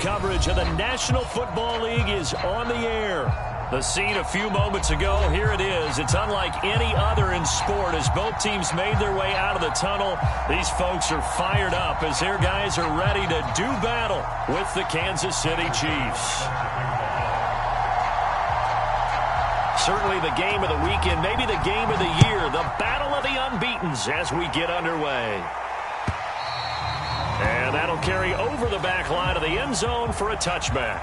coverage of the National Football League is on the air. The scene a few moments ago, here it is. It's unlike any other in sport as both teams made their way out of the tunnel. These folks are fired up as their guys are ready to do battle with the Kansas City Chiefs. Certainly the game of the weekend, maybe the game of the year, the battle of the unbeatens as we get underway. And that'll carry over the back line of the end zone for a touchback.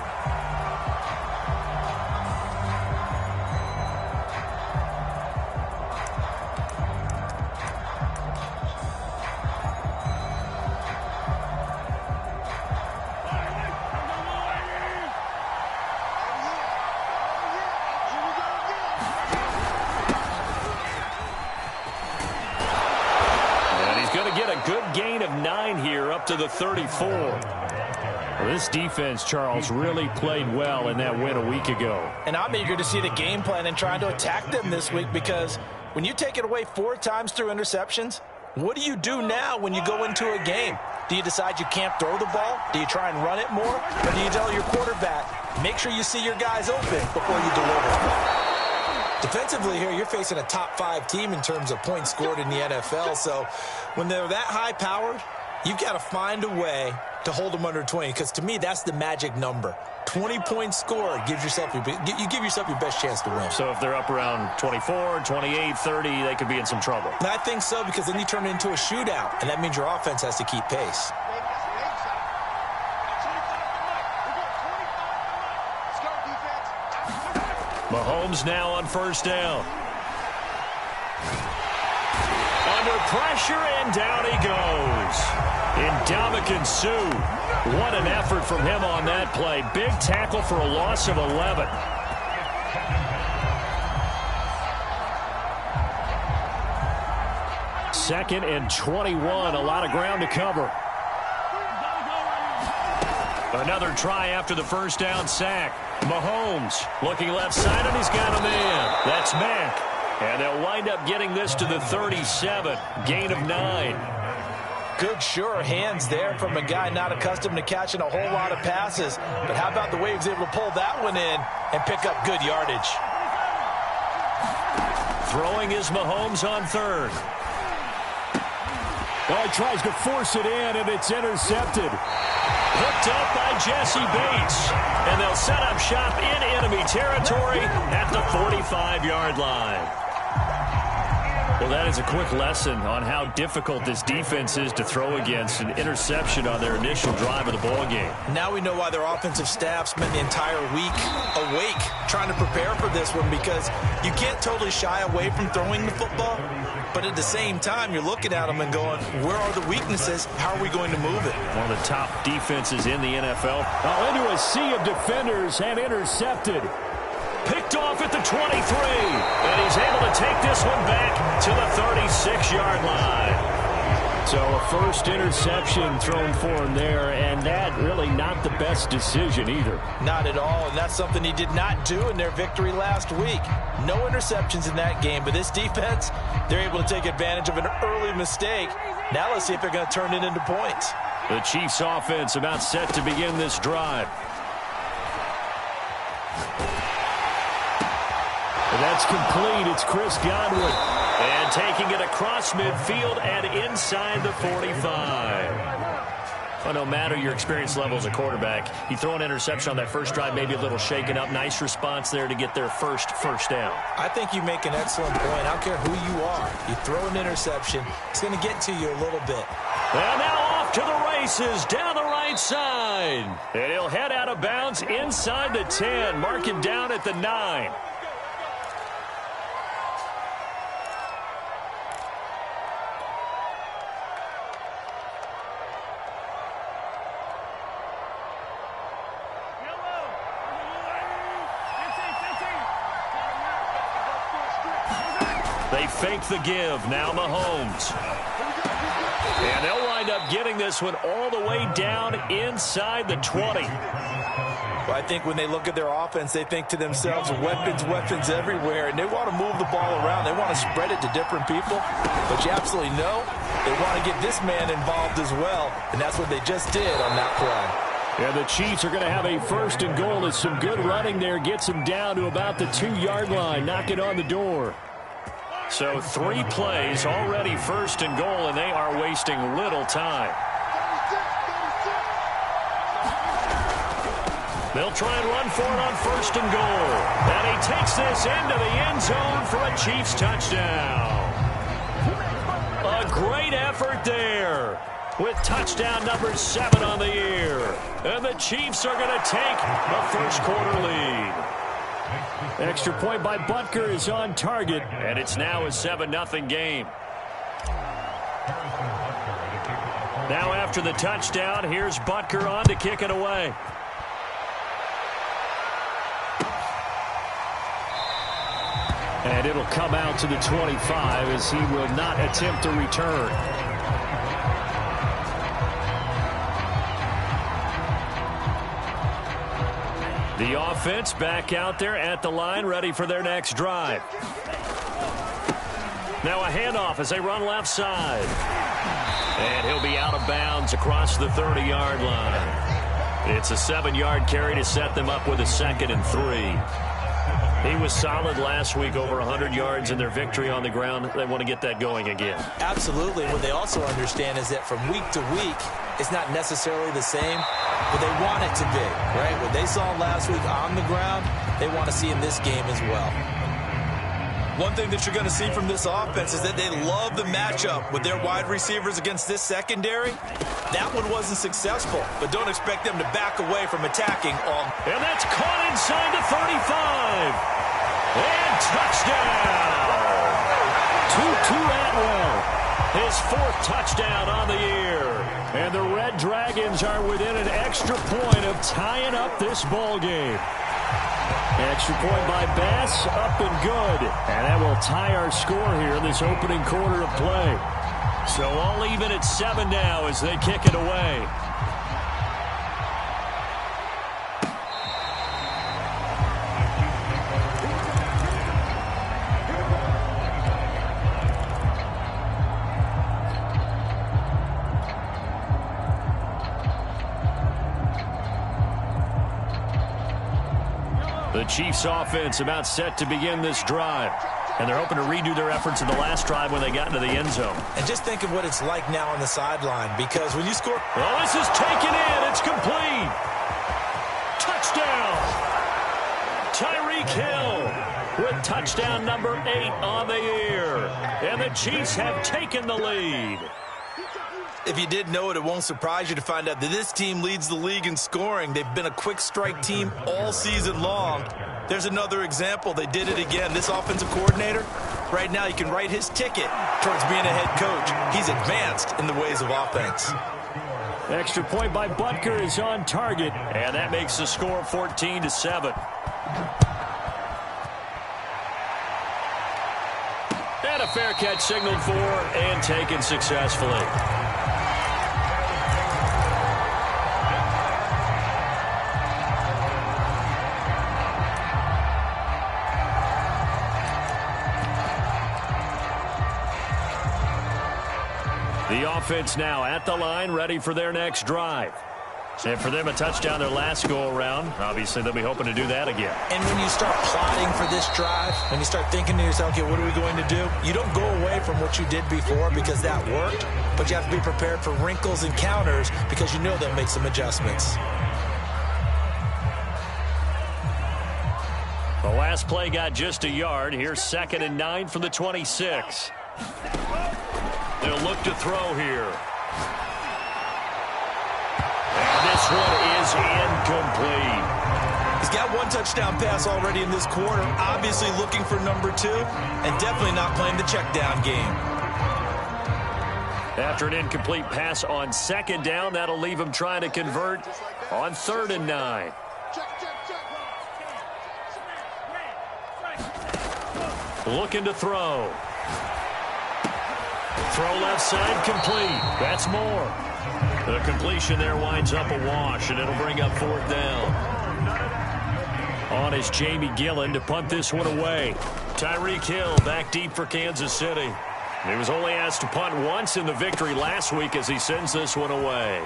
To the 34. Well, this defense, Charles, really played well in that win a week ago. And I'm eager to see the game plan and trying to attack them this week, because when you take it away 4 times through interceptions, what do you do now when you go into a game? Do you decide you can't throw the ball? Do you try and run it more? Or do you tell your quarterback, make sure you see your guys open before you deliver? Defensively here, you're facing a top 5 team in terms of points scored in the NFL. So when they're that high-powered, you've got to find a way to hold them under 20, because to me, that's the magic number. 20 points scored, you give yourself your best chance to win. So if they're up around 24, 28, 30, they could be in some trouble. And I think so, because then you turn it into a shootout, and that means your offense has to keep pace. Mahomes now on first down. Under pressure, and down he goes. Ndamukong Suh. What an effort from him on that play. Big tackle for a loss of 11. Second and 21. A lot of ground to cover. Another try after the first down sack. Mahomes looking left side, and he's got a man. That's Mack. And they'll wind up getting this to the 37. Gain of 9. Good, sure hands there from a guy not accustomed to catching a whole lot of passes. But how about the way he was able to pull that one in and pick up good yardage? Throwing is Mahomes on third. Well, he tries to force it in, and it's intercepted. Picked up by Jesse Bates. And they'll set up shop in enemy territory at the 45-yard line. Well, that is a quick lesson on how difficult this defense is to throw against. An interception on their initial drive of the ballgame. Now we know why their offensive staff spent the entire week awake trying to prepare for this one, because you can't totally shy away from throwing the football. But at the same time, you're looking at them and going, where are the weaknesses? How are we going to move it? One of the top defenses in the NFL. Into a sea of defenders and intercepted. Picked off at the 23. And he's able to take this one back to the 36-yard line. So a first interception thrown for him there, and that really not the best decision either. Not at all, and that's something he did not do in their victory last week. No interceptions in that game, but this defense, they're able to take advantage of an early mistake. Now let's see if they're going to turn it into points. The Chiefs offense about set to begin this drive. That's complete. It's Chris Godwin. And taking it across midfield and inside the 45. Well, no matter your experience level as a quarterback, you throw an interception on that first drive, maybe a little shaken up. Nice response there to get their first down. I think you make an excellent point. I don't care who you are. You throw an interception, it's going to get to you a little bit. And now off to the races down the right side. And he'll head out of bounds inside the 10. Mark him down at the 9. They fake the give. Now Mahomes. And they'll wind up getting this one all the way down inside the 20. Well, I think when they look at their offense, they think to themselves, weapons everywhere, and they want to move the ball around. They want to spread it to different people. But you absolutely know they want to get this man involved as well, and that's what they just did on that play. And the Chiefs are going to have a first and goal as some good running there gets them down to about the 2-yard line, knocking on the door. So 3 plays already first and goal, and they are wasting little time. They'll try and run for it on first and goal. And he takes this into the end zone for a Chiefs touchdown. A great effort there with touchdown number 7 on the year. And the Chiefs are going to take the first quarter lead. Extra point by Butker is on target. And it's now a 7-0 game. Now after the touchdown, here's Butker on to kick it away. And it'll come out to the 25 as he will not attempt to return. The offense back out there at the line, ready for their next drive. Now a handoff as they run left side. And he'll be out of bounds across the 30-yard line. It's a 7-yard carry to set them up with a 2nd and 3. He was solid last week, over 100 yards in their victory on the ground. They want to get that going again. Absolutely. What they also understand is that from week to week, it's not necessarily the same, but they want it to be, right? What they saw last week on the ground, they want to see in this game as well. One thing that you're going to see from this offense is that they love the matchup with their wide receivers against this secondary. That one wasn't successful, but don't expect them to back away from attacking all. And that's caught inside the 35. And touchdown. Tutu Atwell, his 4th touchdown on the year. And the Red Dragons are within an extra point of tying up this ball game. Extra point by Bass, up and good. And that will tie our score here in this opening quarter of play. So all even at 7 now as they kick it away. The Chiefs offense about set to begin this drive. And they're hoping to redo their efforts in the last drive when they got into the end zone. And just think of what it's like now on the sideline, because when you score... Well, this is taken in. It's complete. Touchdown. Tyreek Hill with touchdown number 8 on the year. And the Chiefs have taken the lead. If you didn't know it, it won't surprise you to find out that this team leads the league in scoring. They've been a quick strike team all season long. There's another example. They did it again. This offensive coordinator, right now you can write his ticket towards being a head coach. He's advanced in the ways of offense. Extra point by Butker is on target. And that makes the score 14-7. And a fair catch signaled for and taken successfully. The offense now at the line, ready for their next drive. And for them, a touchdown their last go-around. Obviously, they'll be hoping to do that again. And when you start plotting for this drive, when you start thinking to yourself, okay, what are we going to do? You don't go away from what you did before because that worked, but you have to be prepared for wrinkles and counters because you know they'll make some adjustments. The last play got just a yard. Here's 2nd and 9 from the 26. They'll look to throw here. And this one is incomplete. He's got 1 touchdown pass already in this quarter, obviously looking for number 2, and definitely not playing the check down game. After an incomplete pass on 2nd down, that'll leave him trying to convert on 3rd and 9. Looking to throw. Throw left side complete. That's more. The completion there winds up a wash, and it'll bring up 4th down. On is Jamie Gillen to punt this one away. Tyreek Hill back deep for Kansas City. He was only asked to punt once in the victory last week as he sends this one away.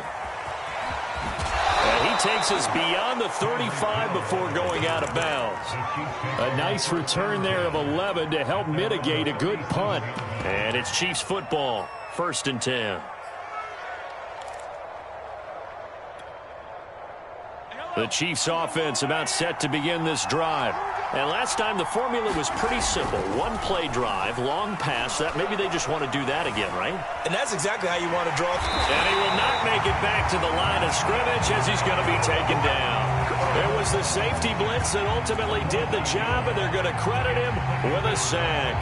And he takes us beyond the 35 before going out of bounds. A nice return there of 11 to help mitigate a good punt. And it's Chiefs football, 1st and 10. The Chiefs offense about set to begin this drive. And last time the formula was pretty simple. One play drive, long pass. That maybe they just want to do that again, right? And that's exactly how you want to draw. And he will not make it back to the line of scrimmage as he's going to be taken down. It was the safety blitz that ultimately did the job, and they're going to credit him with a sack.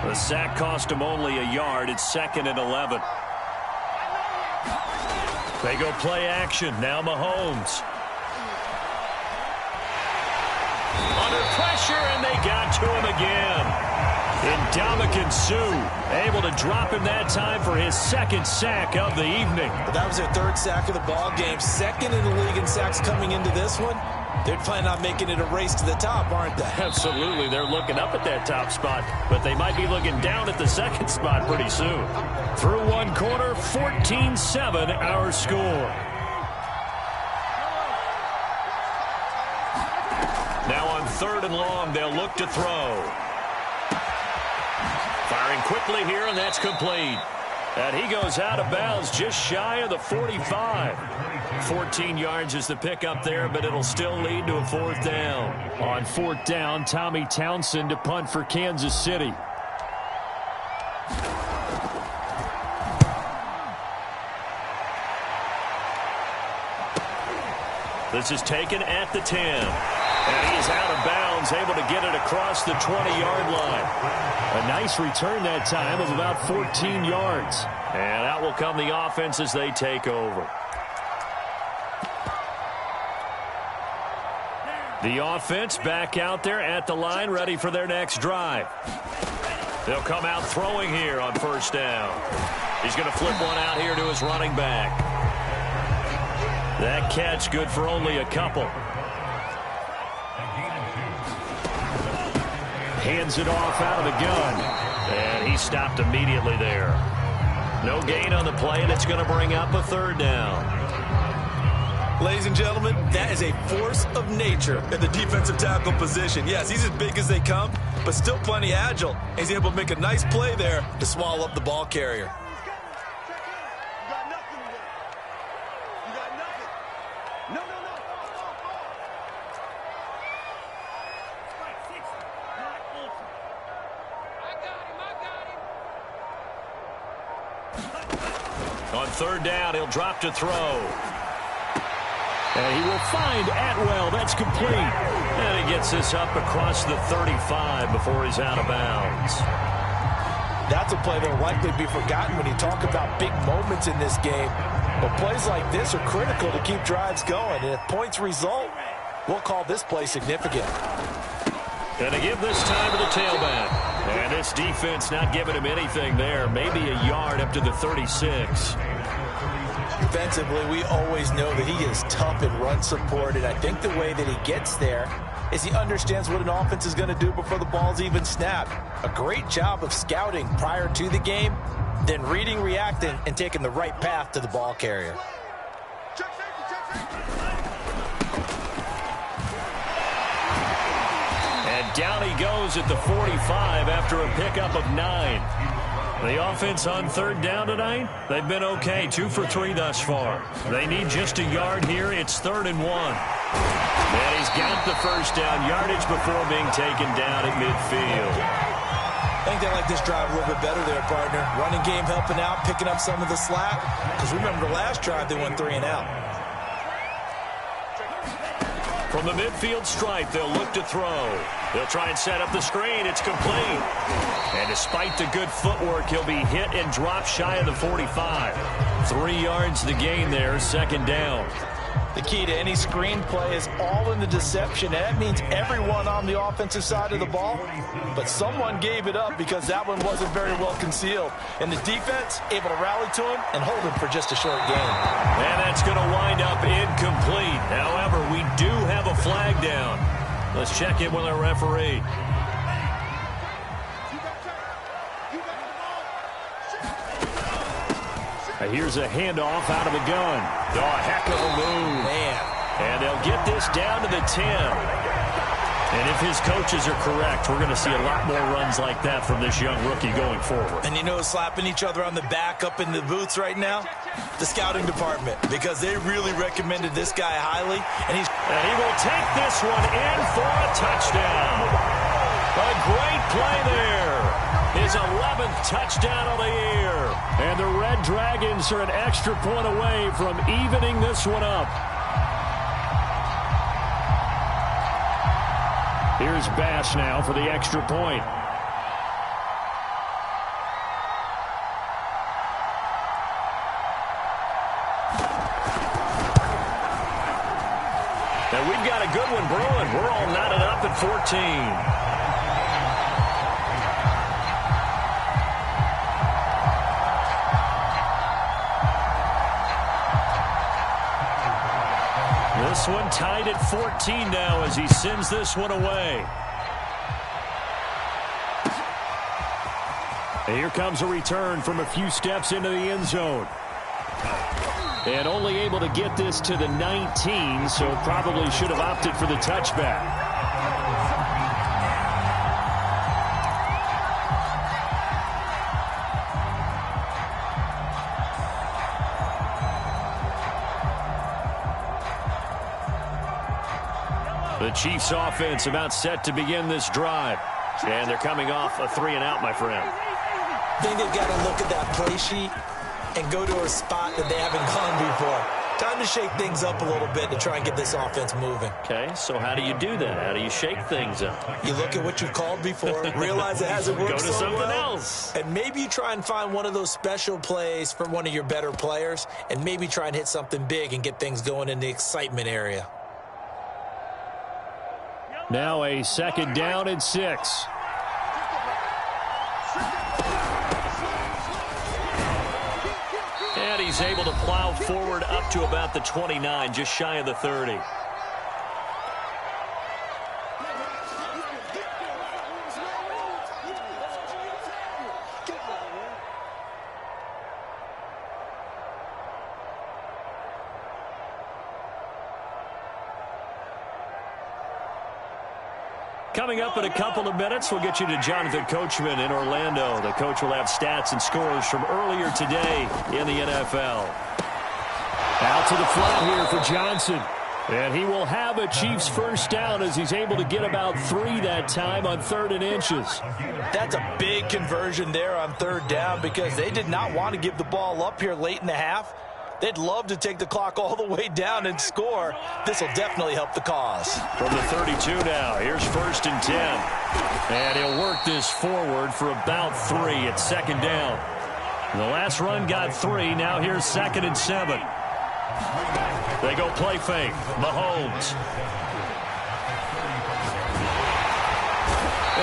The sack cost him only a yard. It's 2nd and 11. They go play action. Now Mahomes. Under pressure, and they got to him again. Ndamukong Suh able to drop him that time for his 2nd sack of the evening. That was their 3rd sack of the ball game. 2nd in the league in sacks coming into this one. They're planning on making it a race to the top, aren't they? Absolutely. They're looking up at that top spot, but they might be looking down at the 2nd spot pretty soon. Through one quarter, 14-7 our score. Now on 3rd and long, they'll look to throw. Firing quickly here, and that's complete. And he goes out of bounds just shy of the 45. 14 yards is the pickup there, but it'll still lead to a 4th down. On 4th down, Tommy Townsend to punt for Kansas City. This is taken at the 10. And he is out of bounds, able to get it across the 20-yard line. A nice return that time of about 14 yards. And out will come the offense as they take over. The offense back out there at the line, ready for their next drive. They'll come out throwing here on 1st down. He's going to flip one out here to his running back. That catch good for only a couple. Hands it off out of the gun. And he stopped immediately there. No gain on the play, and it's going to bring up a 3rd down. Ladies and gentlemen, that is a force of nature in the defensive tackle position. Yes, he's as big as they come, but still plenty agile. He's able to make a nice play there to swallow up the ball carrier. On 3rd down, he'll drop to throw. And he will find Atwell. That's complete. And he gets this up across the 35 before he's out of bounds. That's a play that will likely be forgotten when you talk about big moments in this game. But plays like this are critical to keep drives going. And if points result, we'll call this play significant. Going to give this time to the tailback. And this defense not giving him anything there. Maybe a yard up to the 36. Defensively, we always know that he is tough in run support, and I think the way that he gets there is he understands what an offense is going to do before the ball's even snapped. A great job of scouting prior to the game, then reading, reacting, and taking the right path to the ball carrier. And down he goes at the 45 after a pickup of 9. The offense on 3rd down tonight, they've been okay. 2 for 3 thus far. They need just a yard here. It's 3rd and 1. And he's got the 1st down yardage before being taken down at midfield. I think they like this drive a little bit better there, partner. Running game helping out, picking up some of the slack. Because remember the last drive, they went 3 and out. From the midfield stripe, they'll look to throw. They'll try and set up the screen. It's complete. And despite the good footwork, he'll be hit and dropped shy of the 45. 3 yards the gain there, 2nd down. The key to any screen play is all in the deception. And that means everyone on the offensive side of the ball. But someone gave it up because that one wasn't very well concealed. And the defense able to rally to him and hold him for just a short gain. And that's going to wind up incomplete. However, we do have a flag down. Let's check in with our referee. Here's a handoff out of the gun. Oh, heck of a move. Man. And they'll get this down to the 10. And if his coaches are correct, we're going to see a lot more runs like that from this young rookie going forward. And you know, slapping each other on the back up in the booths right now? The scouting department, because they really recommended this guy highly. And he will take this one in for a touchdown. A great play there. His 11th touchdown of the year. And the Red Dragons are an extra point away from evening this one up. Here's Bass now for the extra point. And we've got a good one brewing. We're all knotted up at 14. This one tied at 14 now as he sends this one away. And here comes a return from a few steps into the end zone. And only able to get this to the 19, so probably should have opted for the touchback. The Chiefs offense about set to begin this drive. And they're coming off a 3-and-out, my friend. I think they've got to look at that play sheet and go to a spot that they haven't gone before. Time to shake things up a little bit to try and get this offense moving. Okay, so how do you do that? How do you shake things up? You look at what you've called before, realize it hasn't worked Go to so something well, else. and maybe you try and find one of those special plays for one of your better players, and maybe try and hit something big and get things going in the excitement area. Now a second down and 6. And he's able to plow forward up to about the 29, just shy of the 30. Coming up in a couple of minutes, we'll get you to Jonathan Coachman in Orlando. The coach will have stats and scores from earlier today in the NFL. Out to the flat here for Johnson. And he will have a Chiefs first down as he's able to get about 3 that time on 3rd and inches. That's a big conversion there on 3rd down because they did not want to give the ball up here late in the half. They'd love to take the clock all the way down and score. This will definitely help the cause. From the 32 now, here's 1st and 10. And he'll work this forward for about 3 at 2nd down. The last run got 3. Now here's 2nd and 7. They go play fake. Mahomes.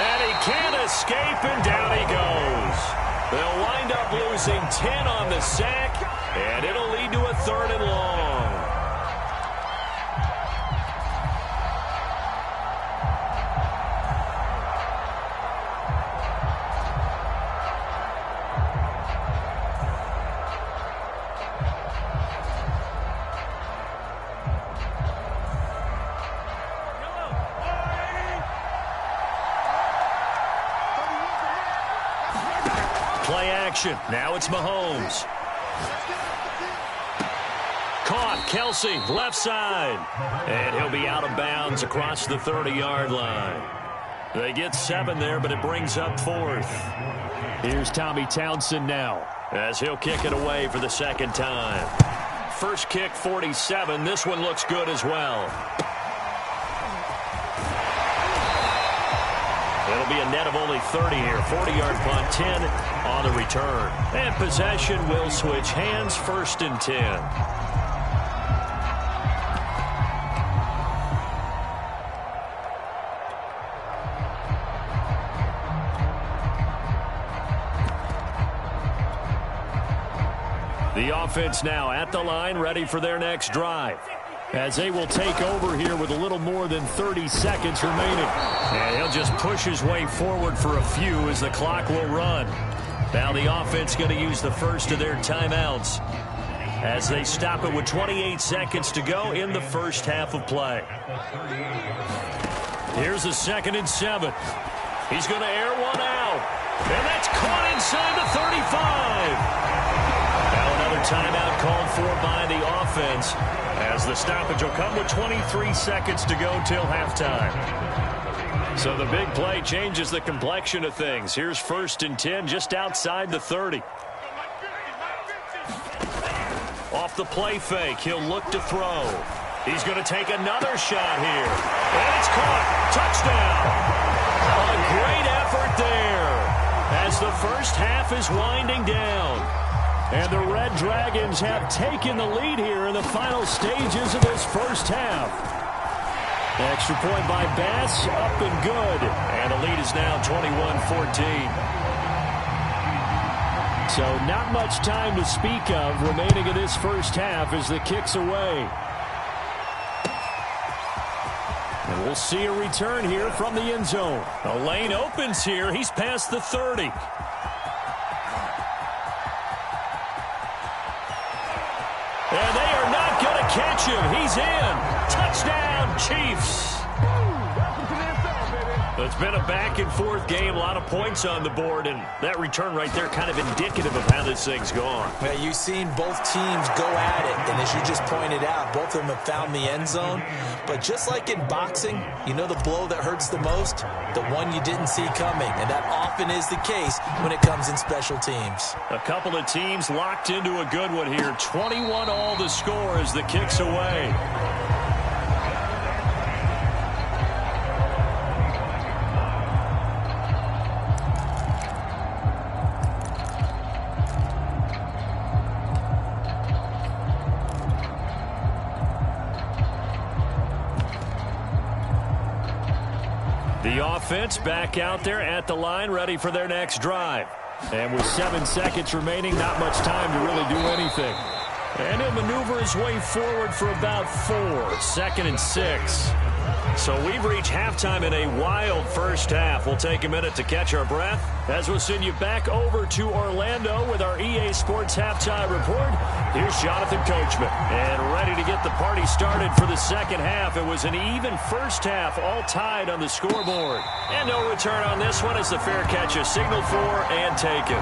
And he can't escape, and down he goes. They'll wind up losing 10 on the sack, and it'll lead to a 3rd and long. Play action. Now it's Mahomes. Caught. Kelsey, left side. And he'll be out of bounds across the 30-yard line. They get 7 there, but it brings up 4th. Here's Tommy Townsend now, as he'll kick it away for the 2nd time. First kick, 47. This one looks good as well. It'll be a net of only 30 here. 40-yard punt, 10 on the return. And possession will switch hands, 1st and 10. The offense now at the line, ready for their next drive. As they will take over here with a little more than 30 seconds remaining. And he'll just push his way forward for a few as the clock will run. Now the offense going to use the first of their timeouts as they stop it with 28 seconds to go in the first half of play. Here's a 2nd and 7. He's going to air one out. And that's caught inside the 35. Now another timeout called for by the offense as the stoppage will come with 23 seconds to go till halftime. So the big play changes the complexion of things. Here's 1st and 10 just outside the 30. Off the play fake, he'll look to throw. He's going to take another shot here. And it's caught. Touchdown. A great effort there as the first half is winding down. And the Red Dragons have taken the lead here in the final stages of this first half. Extra point by Bass, up and good. And the lead is now 21-14. So not much time to speak of remaining in this first half as the kick's away. And we'll see a return here from the end zone. The lane opens here. He's past the 30. And they are not going to catch him. He's in. Touchdown, Chiefs. It's been a back-and-forth game, a lot of points on the board, and that return right there kind of indicative of how this thing's gone. Yeah, you've seen both teams go at it, and as you just pointed out, both of them have found the end zone. But just like in boxing, you know the blow that hurts the most? The one you didn't see coming, and that often is the case when it comes in special teams. A couple of teams locked into a good one here. 21-all the score as the kick's away. The offense back out there at the line, ready for their next drive. And with 7 seconds remaining, not much time to really do anything. And he'll maneuver his way forward for about 4. 2nd and 6. So we've reached halftime in a wild first half. We'll take a minute to catch our breath as we'll send you back over to Orlando with our EA Sports Halftime Report. Here's Jonathan Coachman. And ready to get the party started for the second half. It was an even first half, all tied on the scoreboard. And no return on this one as the fair catch is signaled for and taken.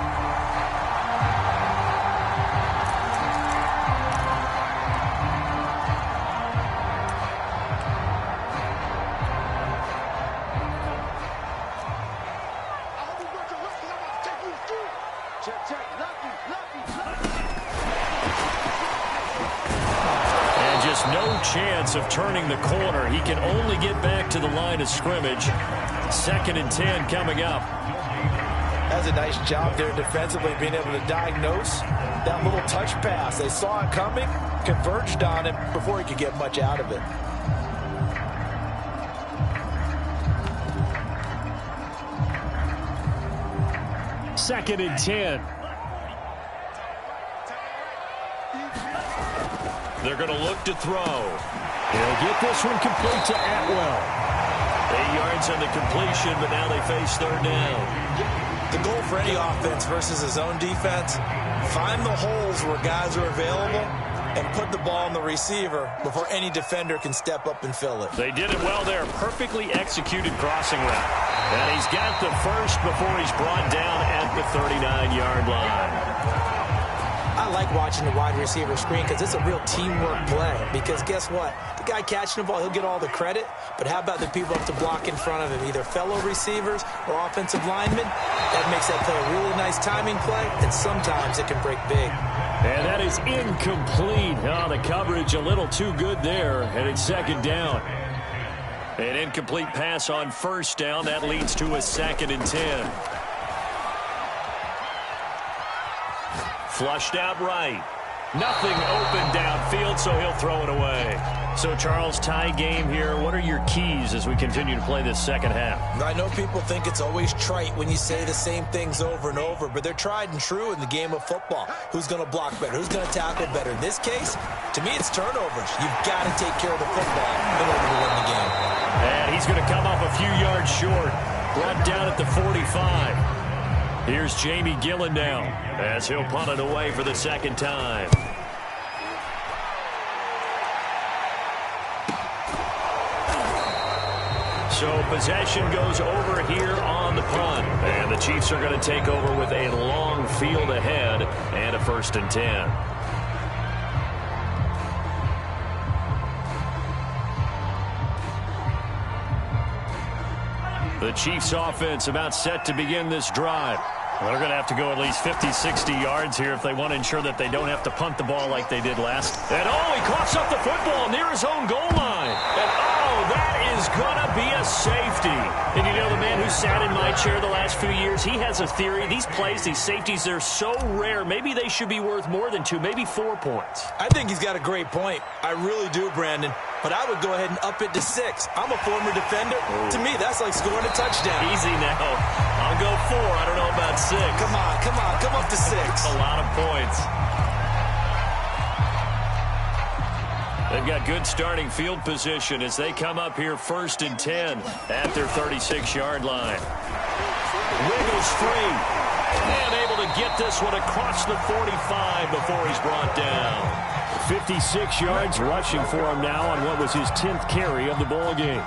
Chance of turning the corner. He can only get back to the line of scrimmage. 2nd and 10 coming up. That's a nice job there defensively, being able to diagnose that little touch pass. They saw it coming, converged on it before he could get much out of it. Second and 10. They're going to look to throw. He'll get this one complete to Atwell. 8 yards on the completion, but now they face 3rd down. The goal for any offense versus his own defense, find the holes where guys are available and put the ball on the receiver before any defender can step up and fill it. They did it well there. Perfectly executed crossing route. And he's got the first before he's brought down at the 39-yard line. I like watching the wide receiver screen because it's a real teamwork play. Because guess what? The guy catching the ball, he'll get all the credit. But how about the people up to block in front of him, either fellow receivers or offensive linemen? That makes that play a really nice timing play, and sometimes it can break big. And that is incomplete. Oh, the coverage a little too good there, and it's 2nd down. An incomplete pass on 1st down. That leads to a 2nd and 10. Flushed out right. Nothing open downfield, so he'll throw it away. So, Charles, tie game here. What are your keys as we continue to play this second half? I know people think it's always trite when you say the same things over and over, but they're tried and true in the game of football. Who's going to block better? Who's going to tackle better? In this case, to me, it's turnovers. You've got to take care of the football in order to win the game. And he's going to come up a few yards short. Brought down at the 45. Here's Jamie Gillen now as he'll punt it away for the second time. So possession goes over here on the punt. And the Chiefs are going to take over with a long field ahead and a 1st and 10. The Chiefs offense about set to begin this drive. Well, they're going to have to go at least 50, 60 yards here if they want to ensure that they don't have to punt the ball like they did last. And he coughs up the football near his own goal line. And that is going to be a safety. And you know, the man who sat in my chair the last few years, he has a theory. These plays, these safeties, they're so rare. Maybe they should be worth more than 2, maybe 4 points. I think he's got a great point. I really do, Brandon. But I would go ahead and up it to 6. I'm a former defender. To me, that's like scoring a touchdown. Easy now. I'll go 4. I don't know about 6. Come on. Come up to 6. A lot of points. They've got good starting field position as they come up here 1st and 10 at their 36-yard line. Wiggles free. And able to get this one across the 45 before he's brought down. 56 yards rushing for him now on what was his 10th carry of the ball game.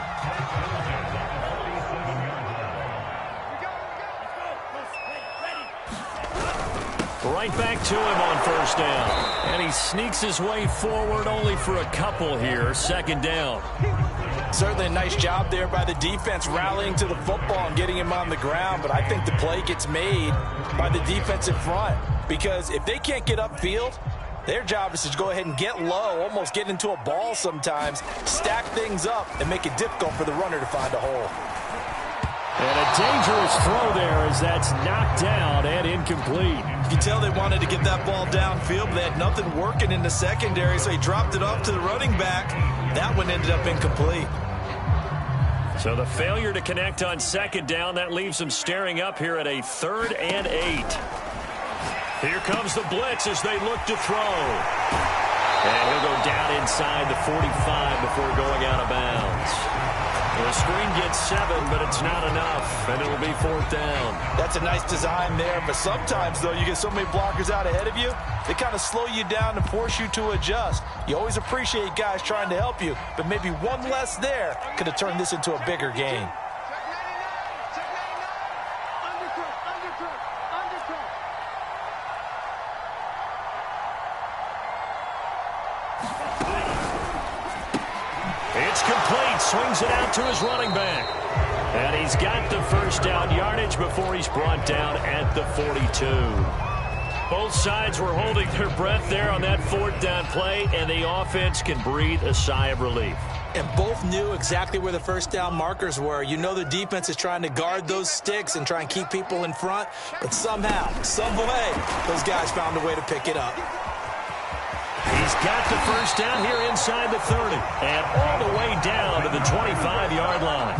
Right back to him on 1st down. And he sneaks his way forward only for a couple here. 2nd down. Certainly a nice job there by the defense rallying to the football and getting him on the ground. But I think the play gets made by the defensive front. Because if they can't get upfield, their job is to go ahead and get low, almost get into a ball sometimes, stack things up, and make it difficult for the runner to find a hole. And a dangerous throw there as that's knocked down and incomplete. You can tell they wanted to get that ball downfield, but they had nothing working in the secondary, so he dropped it off to the running back. That one ended up incomplete. So the failure to connect on 2nd down, that leaves them staring up here at a 3rd and 8. Here comes the blitz as they look to throw. And he'll go down inside the 45 before going out of bounds. The screen gets 7, but it's not enough, and it'll be 4th down. That's a nice design there, but sometimes, though, you get so many blockers out ahead of you, they kind of slow you down and force you to adjust. You always appreciate guys trying to help you, but maybe one less there could have turned this into a bigger game. It's complete. Swings it out to his running back. And he's got the 1st down yardage before he's brought down at the 42. Both sides were holding their breath there on that 4th down play, and the offense can breathe a sigh of relief. And both knew exactly where the 1st down markers were. You know the defense is trying to guard those sticks and try and keep people in front, but somehow, some way, those guys found a way to pick it up. He's got the 1st down here inside the 30 and all the way down to the 25-yard line.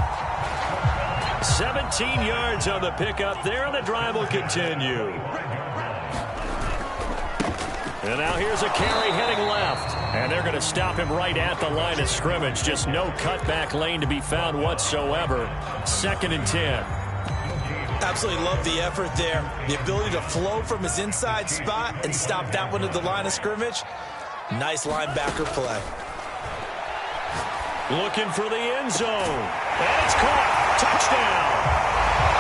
17 yards on the pickup there, and the drive will continue. And now here's a carry heading left. And they're going to stop him right at the line of scrimmage. Just no cutback lane to be found whatsoever. 2nd and 10. Absolutely love the effort there. The ability to flow from his inside spot and stop that one at the line of scrimmage. Nice linebacker play. Looking for the end zone. And it's caught. Touchdown.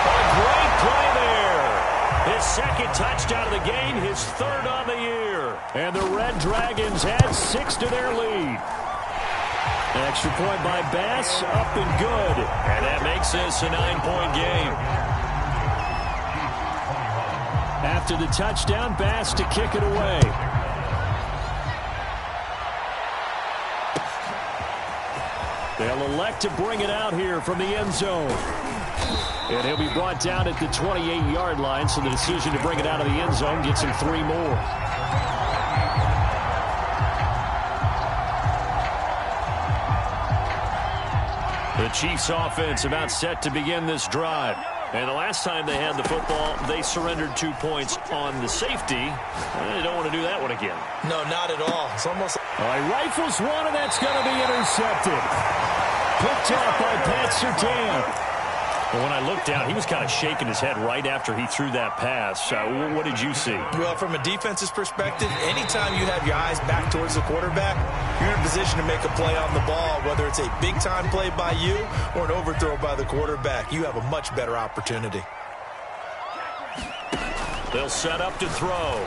A great play there. His 2nd touchdown of the game, his 3rd on the year. And the Red Dragons add 6 to their lead. An extra point by Bass, up and good. And that makes this a 9-point game. After the touchdown, Bass to kick it away. They'll elect to bring it out here from the end zone. And he'll be brought down at the 28-yard line, so the decision to bring it out of the end zone gets him 3 more. The Chiefs offense about set to begin this drive. And the last time they had the football, they surrendered 2 points on the safety. They don't want to do that one again. No, not at all. It's almost... All right, rifles one, and that's going to be intercepted. Picked off by Pat Surtain. Well, when I looked down, he was kind of shaking his head right after he threw that pass. What did you see? Well, from a defense's perspective, anytime you have your eyes back towards the quarterback, you're in a position to make a play on the ball, whether it's a big-time play by you or an overthrow by the quarterback. You have a much better opportunity. They'll set up to throw.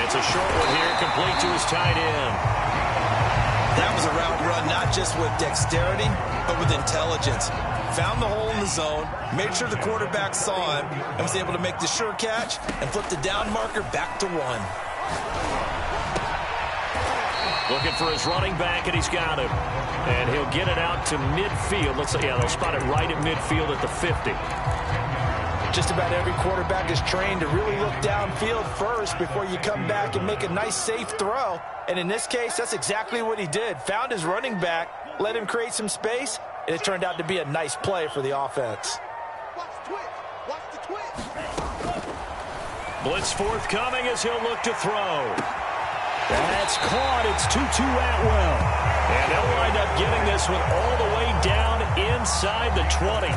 It's a short one here, complete to his tight end. That was a route run, not just with dexterity, but with intelligence. Found the hole in the zone, made sure the quarterback saw him, and was able to make the sure catch and flip the down marker back to 1. Looking for his running back, and he's got him. And he'll get it out to midfield. Looks like, yeah, they'll spot it right at midfield at the 50. Just about every quarterback is trained to really look downfield first before you come back and make a nice, safe throw. And in this case, that's exactly what he did. Found his running back, let him create some space, and it turned out to be a nice play for the offense. Blitz forthcoming as he'll look to throw. That's caught. It's 2-2 Atwell. And they'll wind up getting this one all the way down inside the 20.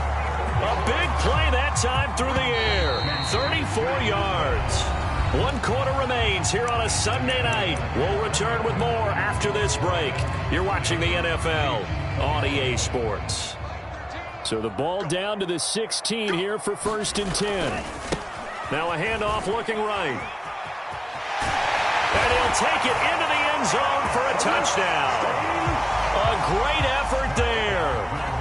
A big play that time through the air. 34 yards. 1 quarter remains here on a Sunday night. We'll return with more after this break. You're watching the NFL on EA Sports. So the ball down to the 16 here for 1st and 10. Now a handoff looking right. And he'll take it into the end zone for a touchdown. A great effort there.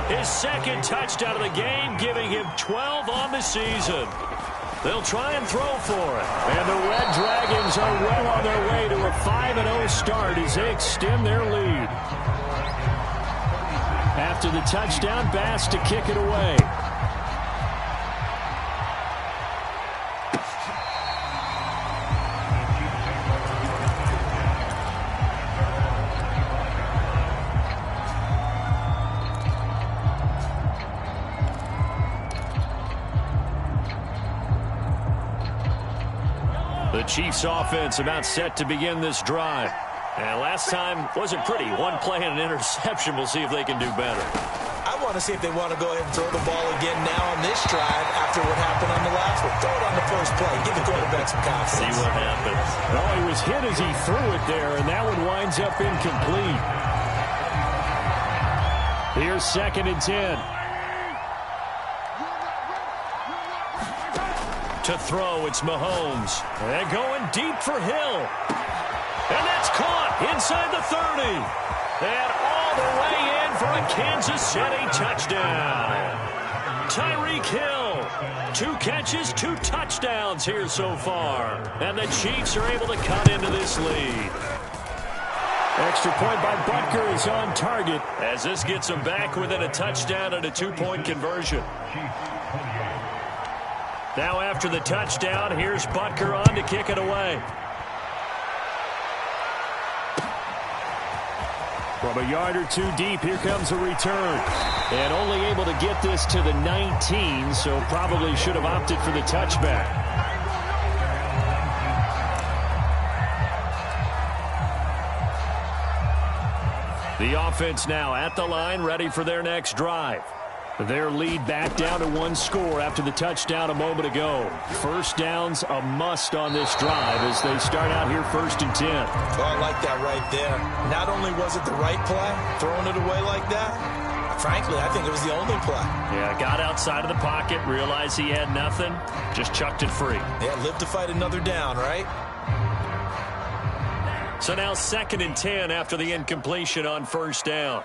His 2nd touchdown of the game, giving him 12 on the season. They'll try and throw for it. And the Red Dragons are well on their way to a 5-0 start as they extend their lead. After the touchdown, Bass to kick it away. The Chiefs offense about set to begin this drive. And last time wasn't pretty. 1 play and an interception. We'll see if they can do better. I want to see if they want to go ahead and throw the ball again now on this drive after what happened on the last one. Throw it on the first play. Give the quarterback some confidence. See what happens. Oh, he was hit as he threw it there, and that one winds up incomplete. Here's 2nd and 10. To throw, it's Mahomes. And going deep for Hill. And that's caught inside the 30. And all the way in for a Kansas City touchdown. Tyreek Hill. 2 catches, 2 touchdowns here so far. And the Chiefs are able to cut into this lead. Extra point by Butker is on target as this gets them back within a touchdown and a 2-point conversion. Now after the touchdown, here's Butker on to kick it away. From a yard or 2 deep, here comes a return. And only able to get this to the 19, so probably should have opted for the touchback. The offense now at the line, ready for their next drive. Their lead back down to 1 score after the touchdown a moment ago. First down's a must on this drive as they start out here 1st and 10. Oh, I like that right there. Not only was it the right play, throwing it away like that, frankly, I think it was the only play. Yeah, got outside of the pocket, realized he had nothing, just chucked it free. Yeah, live to fight another down, right? So now 2nd and 10 after the incompletion on 1st down.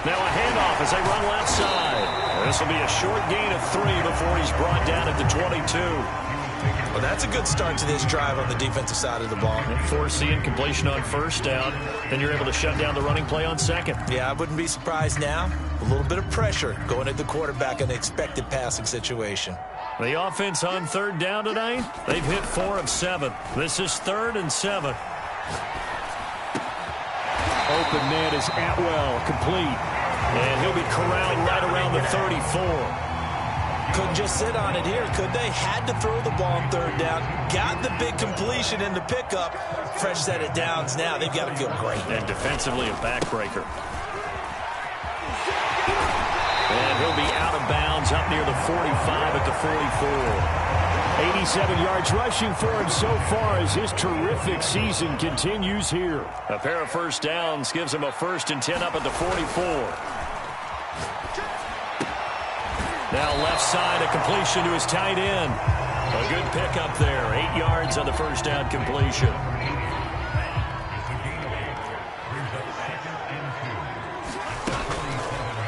Now a handoff as they run left side. This will be a short gain of 3 before he's brought down at the 22. Well, that's a good start to this drive on the defensive side of the ball. Force the incompletion on 1st down. Then you're able to shut down the running play on 2nd. Yeah, I wouldn't be surprised now. A little bit of pressure going at the quarterback in an expected passing situation. The offense on 3rd down tonight, they've hit 4 of 7. This is 3rd and 7. Open man is Atwell, complete. And he'll be corralled right around the 34. Couldn't just sit on it here, could they? Had to throw the ball on 3rd down. Got the big completion in the pickup. Fresh set of downs now. They've got to feel great. And defensively a backbreaker. he'll be out of bounds up near the 45 at the 44. 87 yards rushing for him so far as his terrific season continues here. A pair of first downs gives him a 1st and 10 up at the 44. Now left side, a completion to his tight end. A good pickup there. 8 yards on the first down completion.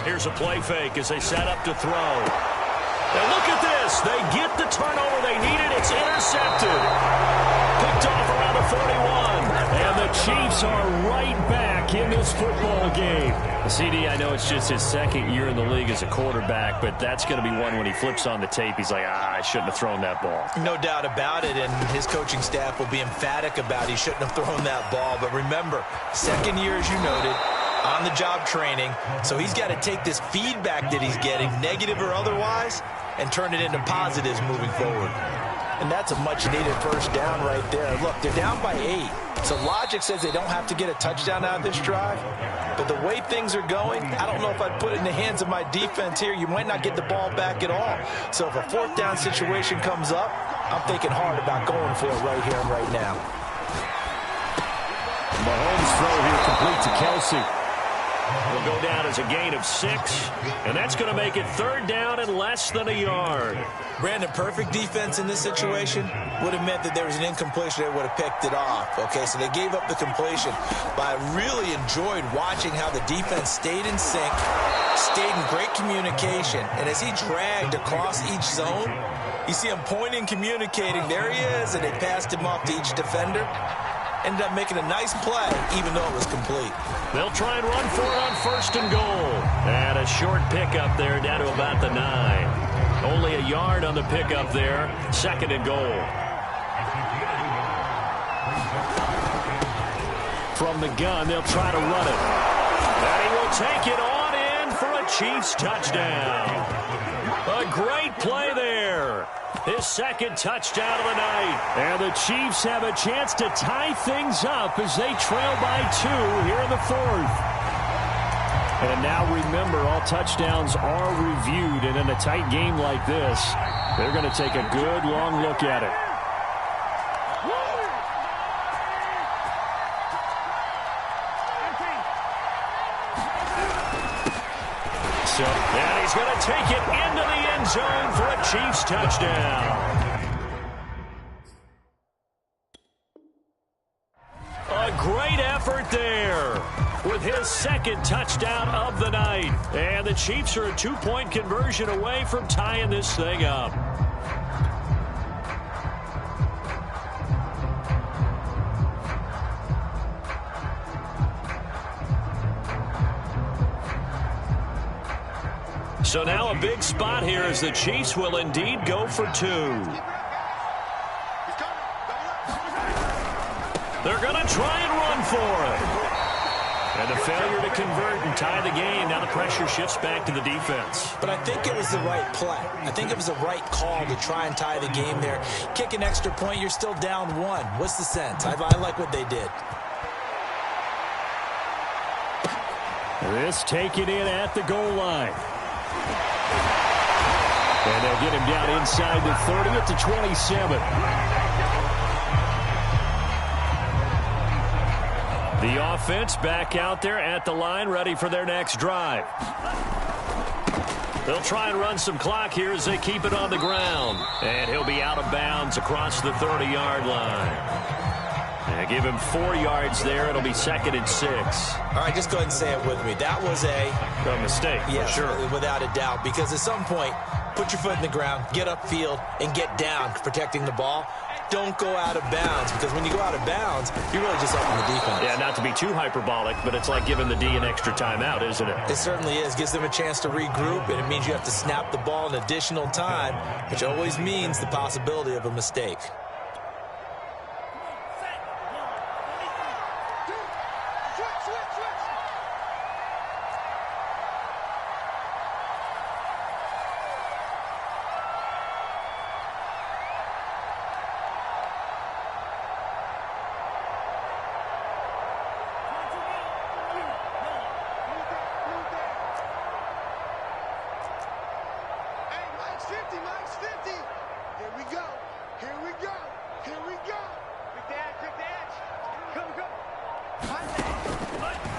Here's a play fake as they set up to throw. And look at this. They get the turnover they needed. It's intercepted. Picked off around the 41. And the Chiefs are right back in this football game. CD, I know it's just his second year in the league as a quarterback, but that's going to be one when he flips on the tape. He's like, I shouldn't have thrown that ball. No doubt about it, and his coaching staff will be emphatic about he shouldn't have thrown that ball. But remember, second year, as you noted, on-the-job training, so he's got to take this feedback that he's getting, negative or otherwise, and turn it into positives moving forward. And that's a much-needed first down right there. Look, they're down by 8, so logic says they don't have to get a touchdown out of this drive. But the way things are going, I don't know if I'd put it in the hands of my defense here. You might not get the ball back at all. So if a 4th down situation comes up, I'm thinking hard about going for it right here and right now. Mahomes' throw here complete to Kelsey. Will go down as a gain of 6, and that's going to make it 3rd down and less than a yard. Brandon, perfect defense in this situation would have meant that there was an incompletion. They would have picked it off. Okay, so they gave up the completion. But I really enjoyed watching how the defense stayed in sync, stayed in great communication, and as he dragged across each zone, you see him pointing, communicating. There he is, and they passed him off to each defender. Ended up making a nice play, even though it was complete. They'll try and run for it on 1st and goal. And a short pickup there down to about the 9. Only a yard on the pickup there. 2nd and goal. From the gun, they'll try to run it. And he will take it on in for a Chiefs touchdown. A great play there. His 2nd touchdown of the night. And the Chiefs have a chance to tie things up as they trail by 2 here in the 4th. And now remember, all touchdowns are reviewed. And in a tight game like this, they're going to take a good long look at it. And he's going to take it into the end zone for a Chiefs touchdown. A great effort there with his 2nd touchdown of the night. And the Chiefs are a 2-point conversion away from tying this thing up. So now a big spot here as the Chiefs will indeed go for 2. They're going to try and run for it. And the failure to convert and tie the game. Now the pressure shifts back to the defense. But I think it was the right play. I think it was the right call to try and tie the game there. Kick an extra point, you're still down 1. What's the sense? I like what they did. This taken in at the goal line. And they'll get him down inside the 30 at the 27. The offense back out there at the line, ready for their next drive. They'll try and run some clock here as they keep it on the ground. And he'll be out of bounds across the 30-yard line. And give him 4 yards there. It'll be 2nd and 6. All right, just go ahead and say it with me. That was a mistake, yeah, for sure. Without a doubt, because at some point, put your foot in the ground, get upfield, and get down protecting the ball. Don't go out of bounds, because when you go out of bounds, you're really just helping the defense. Yeah, not to be too hyperbolic, but it's like giving the D an extra timeout, isn't it? It certainly is. Gives them a chance to regroup, and it means you have to snap the ball an additional time, which always means the possibility of a mistake.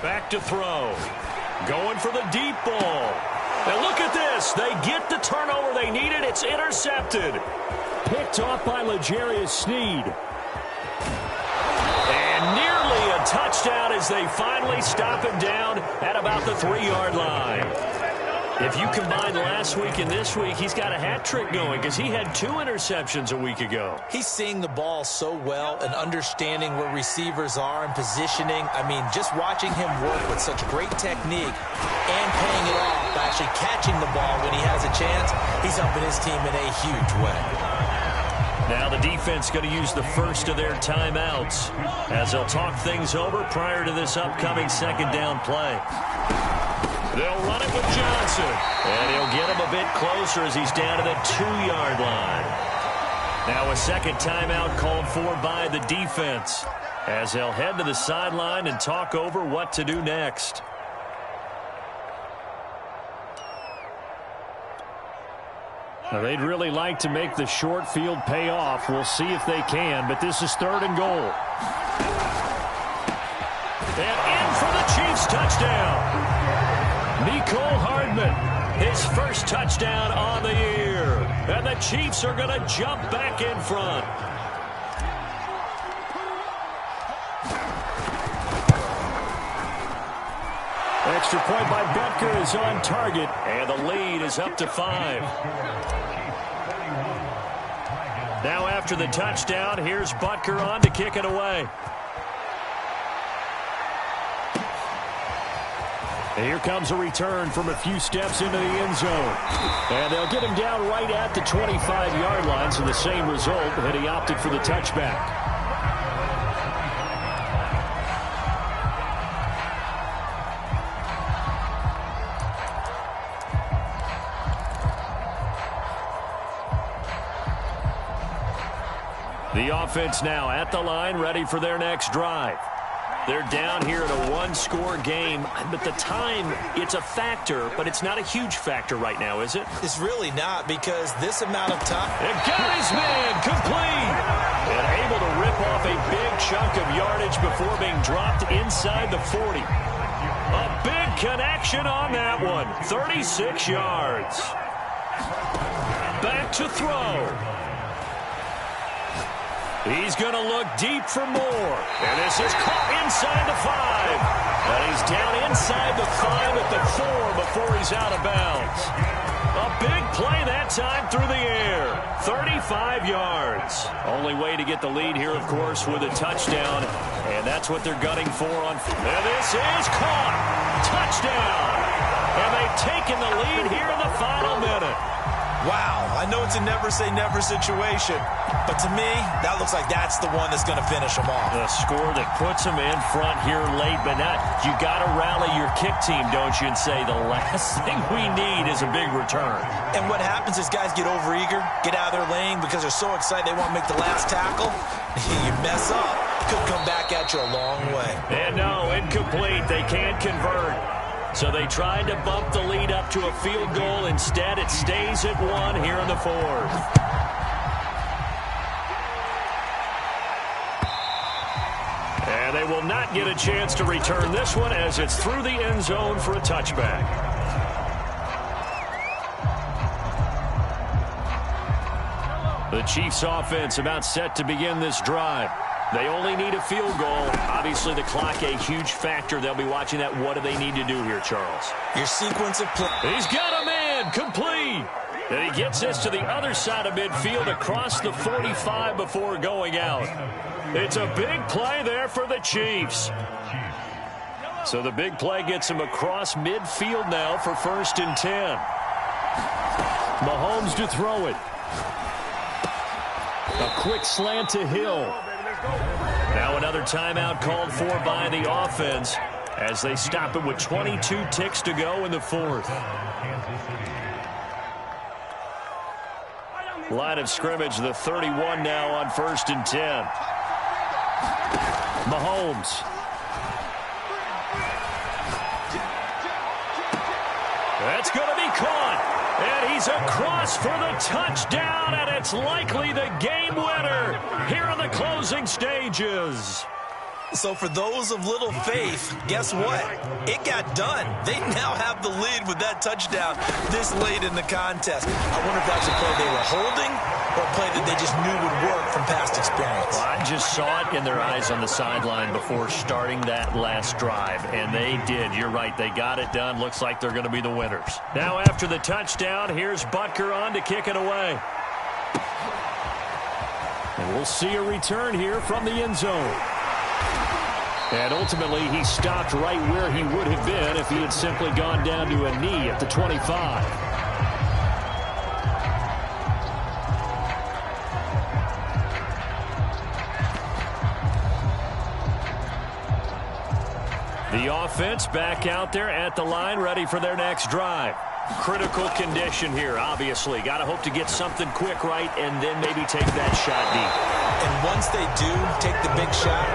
Back to throw. Going for the deep ball. And look at this. They get the turnover they needed. It's intercepted. Picked off by L'Jarius Sneed. And nearly a touchdown as they finally stop him down at about the 3-yard line. If you combine last week and this week, he's got a hat trick going because he had 2 interceptions a week ago. He's seeing the ball so well and understanding where receivers are and positioning. I mean, just watching him work with such great technique and paying it off by actually catching the ball when he has a chance, he's helping his team in a huge way. Now the defense going to use the first of their timeouts as they'll talk things over prior to this upcoming second down play. They'll run it with Johnson. And he'll get him a bit closer as he's down to the 2-yard line. Now a second timeout called for by the defense as they'll head to the sideline and talk over what to do next. Now they'd really like to make the short field pay off. We'll see if they can, but this is 3rd and goal. And in for the Chiefs touchdown. Mecole Hardman, his first touchdown on the year. And the Chiefs are going to jump back in front. Extra point by Butker is on target. And the lead is up to 5. Now after the touchdown, here's Butker on to kick it away. And here comes a return from a few steps into the end zone. And they'll get him down right at the 25-yard line, so the same result, and he opted for the touchback. The offense now at the line, ready for their next drive. They're down here in a 1-score game, but the time, it's a factor, but it's not a huge factor right now, is it? It's really not, because this amount of time. And got his man, complete! And able to rip off a big chunk of yardage before being dropped inside the 40. A big connection on that one, 36 yards. Back to throw. He's going to look deep for more. And this is caught inside the 5. And he's down inside the 5 at the 4 before he's out of bounds. A big play that time through the air. 35 yards. Only way to get the lead here, of course, with a touchdown. And that's what they're gunning for on. And this is caught. Touchdown. And they've taken the lead here in the final minute. Wow, I know it's a never-say-never situation, but to me, that looks like that's the one that's going to finish them off. The score that puts them in front here late, but not, you got to rally your kick team, don't you, and say the last thing we need is a big return. And what happens is guys get overeager, get out of their lane because they're so excited they want to make the last tackle. You mess up, could come back at you a long way. And no, incomplete. They can't convert. So they tried to bump the lead up to a field goal. Instead, it stays at 1 here in the 4th. And they will not get a chance to return this one as it's through the end zone for a touchback. The Chiefs offense about set to begin this drive. They only need a field goal. Obviously, the clock a huge factor. They'll be watching that. What do they need to do here, Charles? Your sequence of play. He's got a man, complete. And he gets this to the other side of midfield across the 45 before going out. It's a big play there for the Chiefs. So the big play gets him across midfield now for 1st and 10. Mahomes to throw it. A quick slant to Hill. Now another timeout called for by the offense as they stop it with 22 ticks to go in the 4th. Line of scrimmage, the 31 now on 1st and 10. Mahomes. That's going to be caught. And he's across for the touchdown, and it's likely the game winner here in the closing stages. So for those of little faith, guess what? It got done. They now have the lead with that touchdown this late in the contest. I wonder if that's a play they were holding or a play that they just knew would work from past experience. Well, I just saw it in their eyes on the sideline before starting that last drive, and they did. You're right. They got it done. Looks like they're going to be the winners. Now after the touchdown, here's Butker on to kick it away. And we'll see a return here from the end zone. And ultimately, he stopped right where he would have been if he had simply gone down to a knee at the 25. The offense back out there at the line, ready for their next drive. Critical condition here, obviously. Got to hope to get something quick right and then maybe take that shot deep. And once they do take the big shot,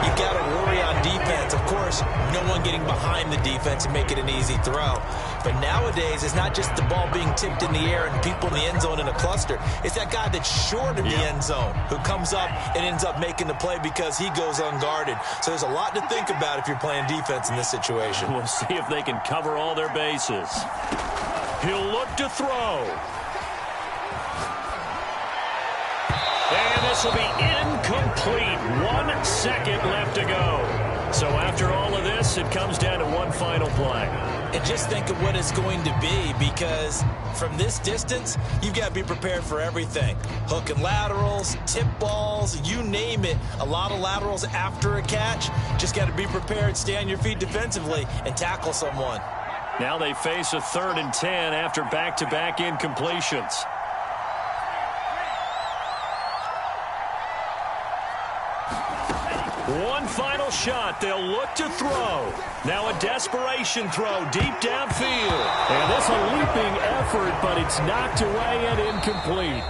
you got to worry on defense. Of course, no one getting behind the defense and make it an easy throw. But nowadays, it's not just the ball being tipped in the air and people in the end zone in a cluster. It's that guy that's short of the end zone who comes up and ends up making the play because he goes unguarded. So there's a lot to think about if you're playing defense in this situation. We'll see if they can cover all their bases. He'll look to throw. And this will be incomplete. 1 second left to go. So after all of this, it comes down to one final play. And just think of what it's going to be, because from this distance, you've got to be prepared for everything. Hook and laterals, tip balls, you name it. A lot of laterals after a catch. Just got to be prepared, stay on your feet defensively, and tackle someone. Now they face a 3rd and 10 after back-to-back incompletions. One final shot. They'll look to throw. Now a desperation throw deep downfield. And this a leaping effort, but it's knocked away and incomplete.